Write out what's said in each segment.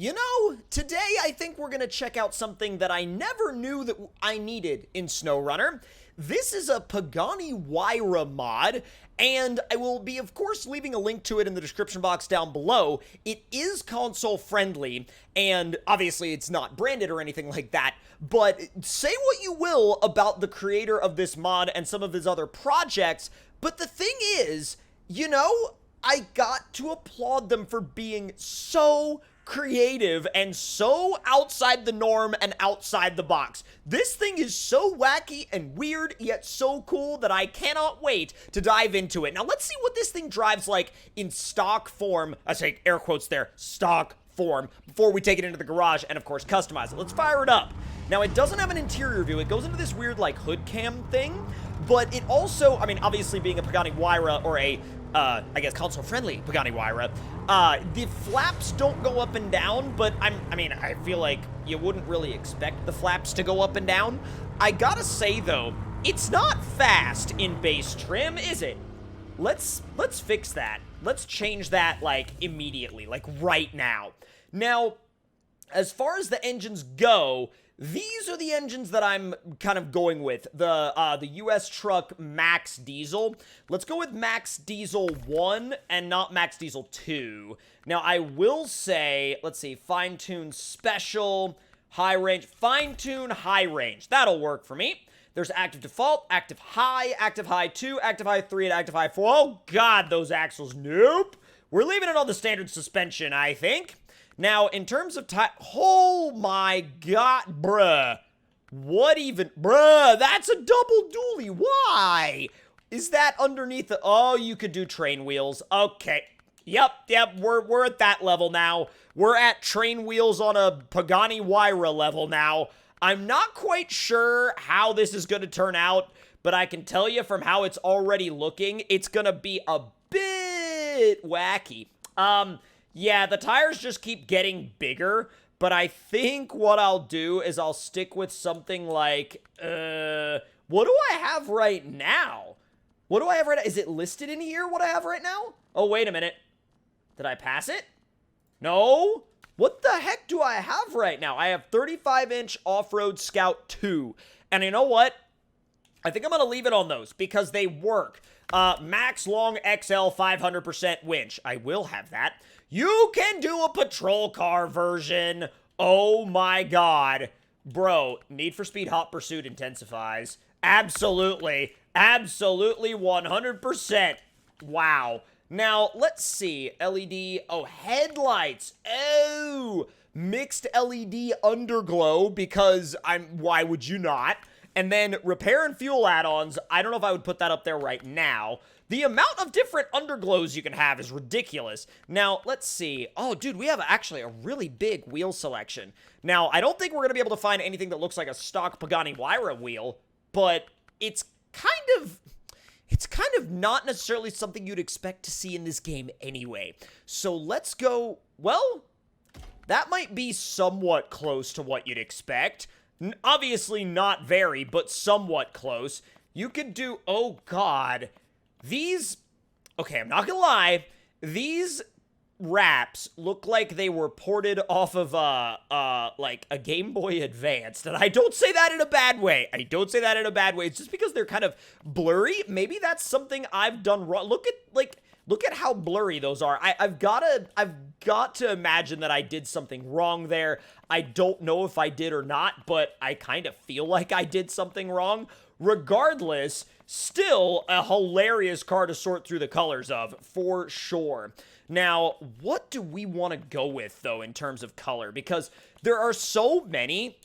You know, today I think we're gonna check out something that I never knew that I needed in SnowRunner. This is a Pagani Huayra mod, and I will be, of course, leaving a link to it in the description box down below. It is console friendly, and obviously it's not branded or anything like that, but say what you will about the creator of this mod and some of his other projects, but the thing is, you know, I got to applaud them for being so creative and so outside the norm and outside the box. This thing is so wacky and weird, yet so cool that I cannot wait to dive into it. Now, let's see what this thing drives like in stock form. I say air quotes there, stock form, before we take it into the garage and, of course, customize it. Let's fire it up. Now, it doesn't have an interior view. It goes into this weird, like, hood cam thing, but it also, I mean, obviously being a Pagani Huayra or a I guess console-friendly Pagani Huayra, the flaps don't go up and down, but I feel like you wouldn't really expect the flaps to go up and down. I gotta say, though, it's not fast in base trim, is it? Let's fix that. Let's change that, like, immediately, like, right now. Now, as far as the engines go, these are the engines that I'm kind of going with. The US Truck Max Diesel. Let's go with Max Diesel 1 and not Max Diesel 2. Now, I will say, let's see, Fine-Tune Special, High Range, Fine-Tune High Range. That'll work for me. There's Active Default, Active High 2, Active High 3, and Active High 4. Oh, God, those axles. Nope. We're leaving it on the standard suspension, I think. Now, in terms of oh my god, bruh. What even? Bruh, that's a double dually. Why? Is that underneath the... Oh, you could do train wheels. Okay. Yep, we're at that level now. We're at train wheels on a Pagani Huayra level now. I'm not quite sure how this is going to turn out, but I can tell you from how it's already looking, it's going to be a bit wacky. Yeah, the tires just keep getting bigger, but I think what I'll do is I'll stick with something like, what do I have right now? What do I have right now? Is it listed in here, what I have right now? Oh, wait a minute. Did I pass it? No? What the heck do I have right now? I have 35-inch Off-Road Scout 2, and you know what? I think I'm going to leave it on those because they work. Max Long XL 500% winch. I will have that. You can do a patrol car version. Oh my god. Bro, Need for Speed Hot Pursuit intensifies. Absolutely. Absolutely 100%. Wow. Now, let's see. LED. Oh, headlights. Oh, mixed LED underglow because why would you not? And then repair and fuel add-ons, I don't know if I would put that up there right now. The amount of different underglows you can have is ridiculous. Now, let's see. Oh, dude, we have actually a really big wheel selection. Now, I don't think we're going to be able to find anything that looks like a stock Pagani Huayra wheel, but it's kind of not necessarily something you'd expect to see in this game anyway. So let's go, well, that might be somewhat close to what you'd expect. Obviously not very, but somewhat close. You could do, oh god, these, okay, I'm not gonna lie, these wraps look like they were ported off of, like, a Game Boy Advanced, and I don't say that in a bad way. I don't say that in a bad way. It's just because they're kind of blurry. Maybe that's something I've done wrong. Look at how blurry those are. I've got to imagine that I did something wrong there. I don't know if I did or not, but I kind of feel like I did something wrong. Regardless, still a hilarious car to sort through the colors of, for sure. Now, what do we want to go with, though, in terms of color? Because there are so many,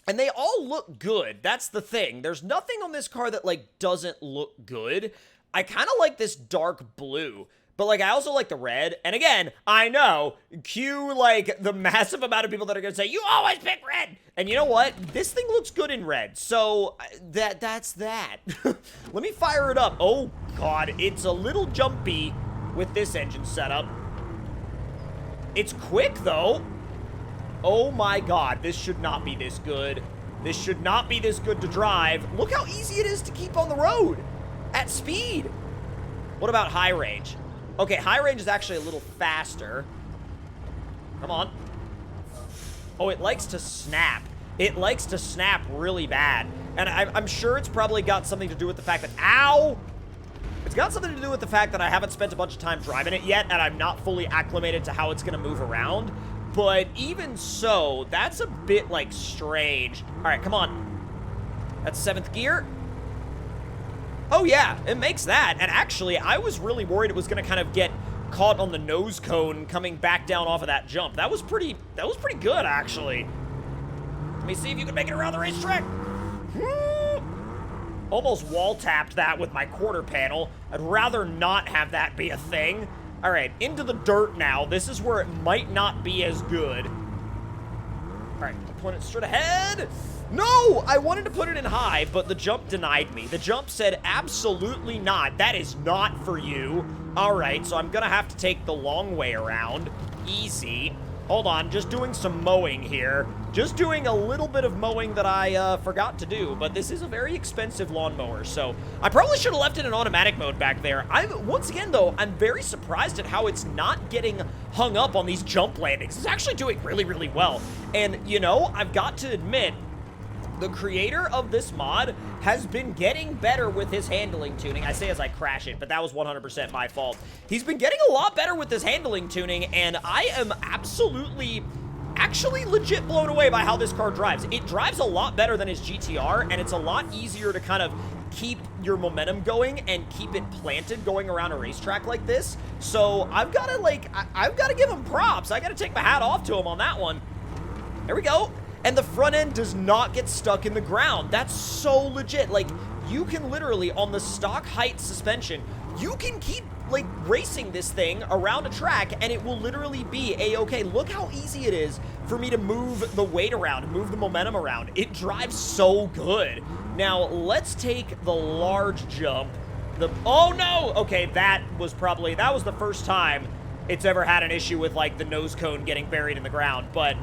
and they all look good. That's the thing. There's nothing on this car that, like, doesn't look good. I kind of like this dark blue, but, like, I also like the red. And again, I know, cue, like, the massive amount of people that are going to say, you always pick red. And you know what? This thing looks good in red. So, that's that. Let me fire it up. Oh, God. It's a little jumpy with this engine setup. It's quick, though. Oh, my God. This should not be this good. This should not be this good to drive. Look how easy it is to keep on the road. At speed. What about high range? Okay, high range is actually a little faster. Come on. Oh, it likes to snap. It likes to snap really bad. And I'm sure it's probably got something to do with the fact that, ow! It's got something to do with the fact that I haven't spent a bunch of time driving it yet, and I'm not fully acclimated to how it's going to move around. But even so, that's a bit, like, strange. All right, come on. That's 7th gear. Oh, yeah, it makes that. And actually, I was really worried it was going to kind of get caught on the nose cone coming back down off of that jump. That was pretty good, actually. Let me see if you can make it around the racetrack. Almost wall-tapped that with my quarter panel. I'd rather not have that be a thing. All right, into the dirt now. This is where it might not be as good. All right, I'll point it straight ahead. No, I wanted to put it in high, but the jump denied me. The jump said, absolutely not. That is not for you. All right, so I'm gonna have to take the long way around. Easy. Hold on, just doing some mowing here. Just doing a little bit of mowing that I forgot to do, but this is a very expensive lawnmower, so I probably should have left it in automatic mode back there. Once again, though, I'm very surprised at how it's not getting hung up on these jump landings. It's actually doing really, really well. And, you know, I've got to admit, the creator of this mod has been getting better with his handling tuning. I say as I crash it, but that was 100% my fault. He's been getting a lot better with his handling tuning, and I am actually legit blown away by how this car drives. It drives a lot better than his GTR, and it's a lot easier to kind of keep your momentum going and keep it planted going around a racetrack like this. So I've got to give him props. I got to take my hat off to him on that one. There we go. And the front end does not get stuck in the ground. That's so legit. Like, you can literally, on the stock height suspension, you can keep, like, racing this thing around a track, and it will literally be a-okay. Look how easy it is for me to move the weight around, move the momentum around. It drives so good. Now, let's take the large jump. Oh, no! Okay, that was the first time it's ever had an issue with, like, the nose cone getting buried in the ground, but...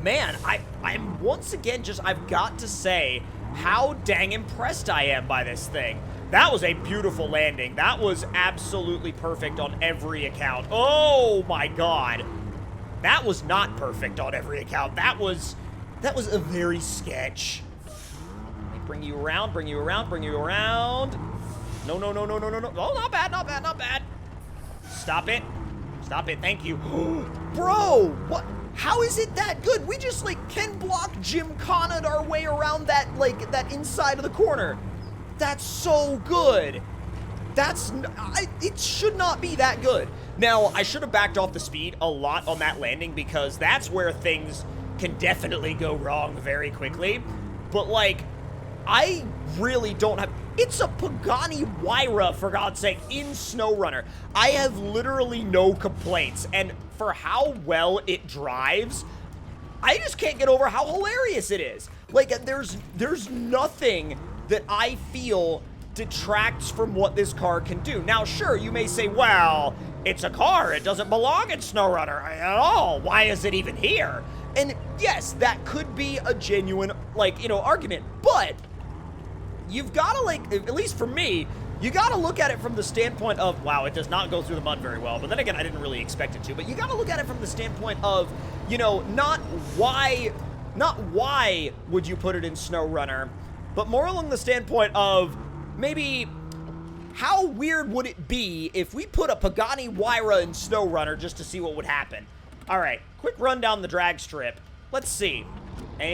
man, I'm once again I've got to say how dang impressed I am by this thing. That was a beautiful landing. That was absolutely perfect on every account. Oh my God. That was not perfect on every account. That was a very sketch. Let me bring you around, bring you around, bring you around. No, no, no, no, no, no, no. Oh, not bad, not bad, not bad. Stop it. Stop it, thank you. Bro, what? How is it that good? We just, like, Ken Block Gymkhana'd our way around that, like, that inside of the corner. That's so good. It should not be that good. Now, I should have backed off the speed a lot on that landing because that's where things can definitely go wrong very quickly. But, like, I really don't have... It's a Pagani Huayra, for God's sake, in SnowRunner. I have literally no complaints, and for how well it drives, I just can't get over how hilarious it is. Like, there's nothing that I feel detracts from what this car can do. Now, sure, you may say, well, it's a car. It doesn't belong in SnowRunner at all. Why is it even here? And yes, that could be a genuine, like, you know, argument, but... you've got to, like, at least for me, you got to look at it from the standpoint of, wow, it does not go through the mud very well. But then again, I didn't really expect it to. But you got to look at it from the standpoint of, you know, not why would you put it in SnowRunner, but more along the standpoint of maybe how weird would it be if we put a Pagani Huayra in SnowRunner just to see what would happen. All right, quick run down the drag strip. Let's see. And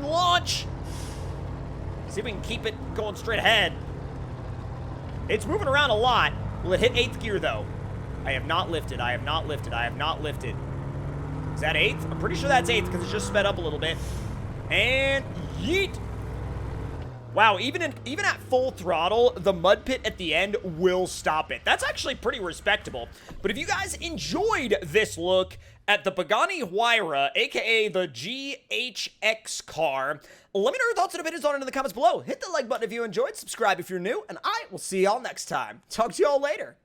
launch. See if we can keep it going straight ahead. It's moving around a lot. Will it hit 8th gear, though? I have not lifted. I have not lifted. I have not lifted. Is that 8th? I'm pretty sure that's 8th because it's just sped up a little bit. And yeet. Wow, even at full throttle, the mud pit at the end will stop it. That's actually pretty respectable. But if you guys enjoyed this look at the Pagani Huayra, aka the GHX car, let me know your thoughts and opinions on it in the comments below. Hit the like button if you enjoyed, subscribe if you're new, and I will see y'all next time. Talk to y'all later.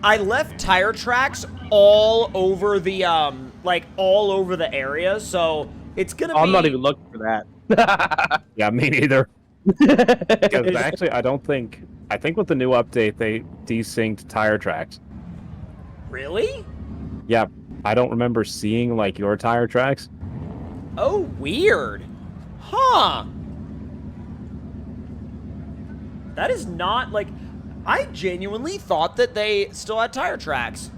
I left tire tracks all over the, all over the area, so it's gonna be... I'm not even looking for that. Yeah, me neither. Because actually, I think with the new update, they desynced tire tracks. Really? Yeah, I don't remember seeing like your tire tracks. Oh, weird. Huh. That is not, like, I genuinely thought that they still had tire tracks.